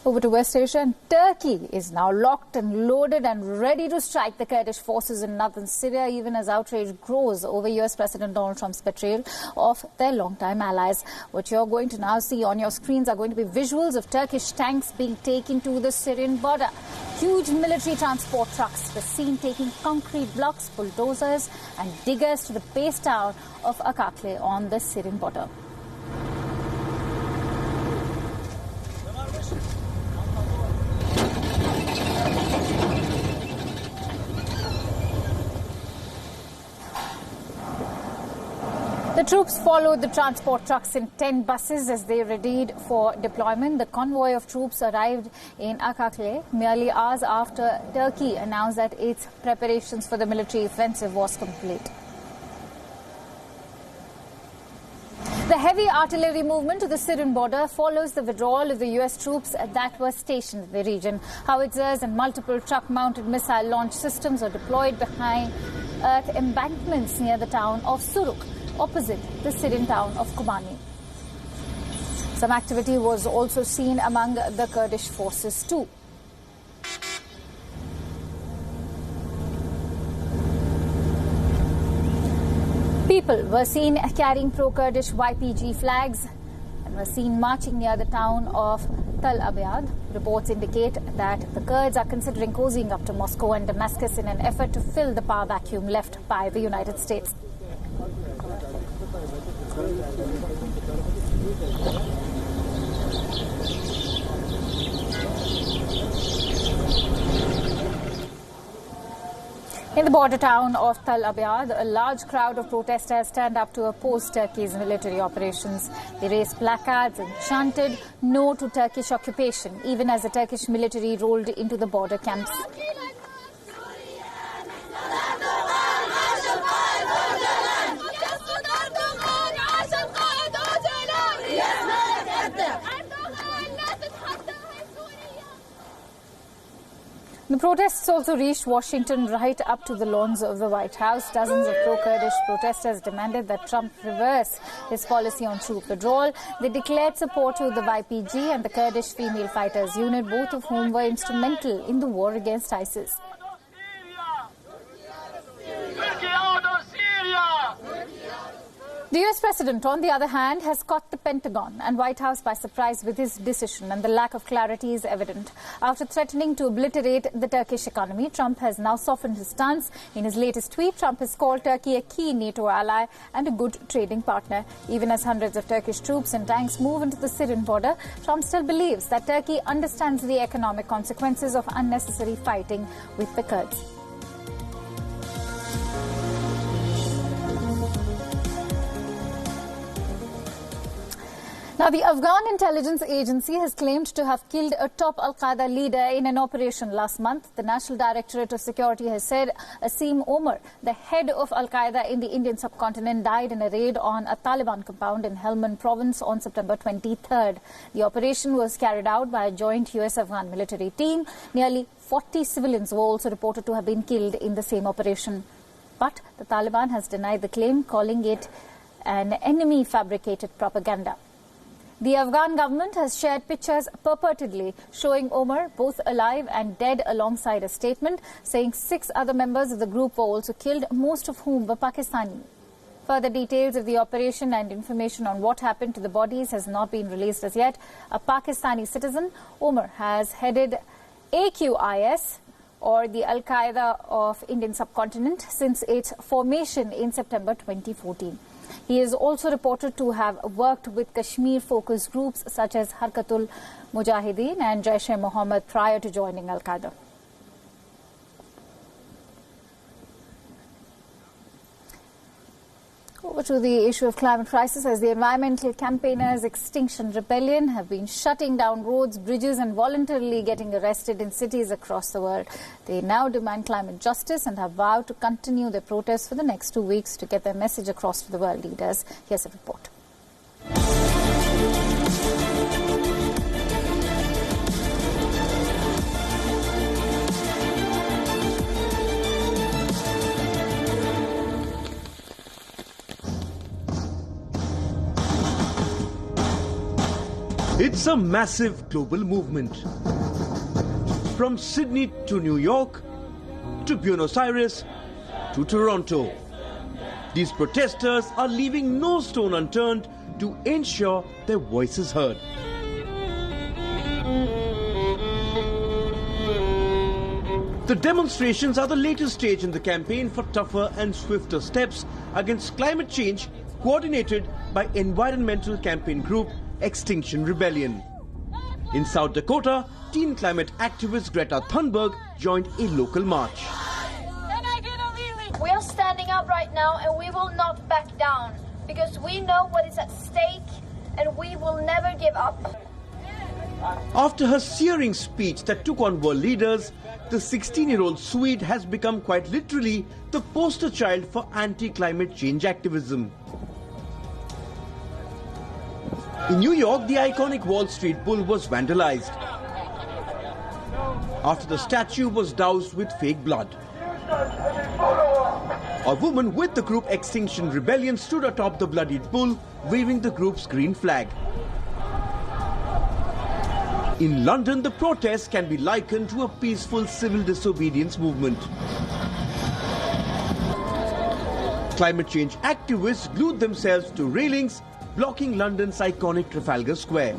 Over to West Asia, and Turkey is now locked and loaded and ready to strike the Kurdish forces in northern Syria, even as outrage grows over US President Donald Trump's betrayal of their longtime allies. What you're going to now see on your screens are going to be visuals of Turkish tanks being taken to the Syrian border. Huge military transport trucks were seen taking concrete blocks, bulldozers and diggers to the base town of Akakle on the Syrian border. The troops followed the transport trucks in 10 buses as they readied for deployment. The convoy of troops arrived in Akakle merely hours after Turkey announced that its preparations for the military offensive was complete. The heavy artillery movement to the Syrian border follows the withdrawal of the US troops that were stationed in the region. Howitzers and multiple truck-mounted missile launch systems are deployed behind earth embankments near the town of Suruk, opposite the Syrian town of Kobani. Some activity was also seen among the Kurdish forces too. People were seen carrying pro-Kurdish YPG flags and were seen marching near the town of Tal Abyad. Reports indicate that the Kurds are considering cozying up to Moscow and Damascus in an effort to fill the power vacuum left by the United States. In the border town of Tal Abyad, a large crowd of protesters turned up to oppose Turkey's military operations. They raised placards and chanted "No to Turkish occupation," even as the Turkish military rolled into the border camps. The protests also reached Washington right up to the lawns of the White House. Dozens of pro-Kurdish protesters demanded that Trump reverse his policy on troop withdrawal. They declared support to the YPG and the Kurdish Female Fighters Unit, both of whom were instrumental in the war against ISIS. The US President, on the other hand, has caught the Pentagon and White House by surprise with his decision, and the lack of clarity is evident. After threatening to obliterate the Turkish economy, Trump has now softened his stance. In his latest tweet, Trump has called Turkey a key NATO ally and a good trading partner. Even as hundreds of Turkish troops and tanks move into the Syrian border, Trump still believes that Turkey understands the economic consequences of unnecessary fighting with the Kurds. Now, the Afghan intelligence agency has claimed to have killed a top al-Qaeda leader in an operation last month. The National Directorate of Security has said Asim Omar, the head of al-Qaeda in the Indian subcontinent, died in a raid on a Taliban compound in Helmand province on September 23rd. The operation was carried out by a joint US-Afghan military team. Nearly 40 civilians were also reported to have been killed in the same operation. But the Taliban has denied the claim, calling it an enemy-fabricated propaganda. The Afghan government has shared pictures purportedly showing Omar both alive and dead alongside a statement saying 6 other members of the group were also killed, most of whom were Pakistani. Further details of the operation and information on what happened to the bodies has not been released as yet. A Pakistani citizen, Omar has headed AQIS, or the Al-Qaeda of Indian subcontinent, since its formation in September 2014. He is also reported to have worked with Kashmir-focused groups such as Harkatul Mujahideen and Jaish-e-Mohammed prior to joining Al-Qaeda. Over to the issue of climate crisis, as the environmental campaigners Extinction Rebellion have been shutting down roads, bridges and voluntarily getting arrested in cities across the world. They now demand climate justice and have vowed to continue their protests for the next 2 weeks to get their message across to the world leaders. Here's a report. It's a massive global movement. From Sydney to New York, to Buenos Aires, to Toronto. These protesters are leaving no stone unturned to ensure their voice is heard. The demonstrations are the latest stage in the campaign for tougher and swifter steps against climate change, coordinated by environmental campaign group Extinction Rebellion. In South Dakota, teen climate activist Greta Thunberg joined a local march. We are standing up right now and we will not back down because we know what is at stake and we will never give up. After her searing speech that took on world leaders, the 16-year-old Swede has become quite literally the poster child for anti-climate change activism. In New York, the iconic Wall Street Bull was vandalized after the statue was doused with fake blood. A woman with the group Extinction Rebellion stood atop the bloodied bull, waving the group's green flag. In London, the protest can be likened to a peaceful civil disobedience movement. Climate change activists glued themselves to railings, blocking London's iconic Trafalgar Square.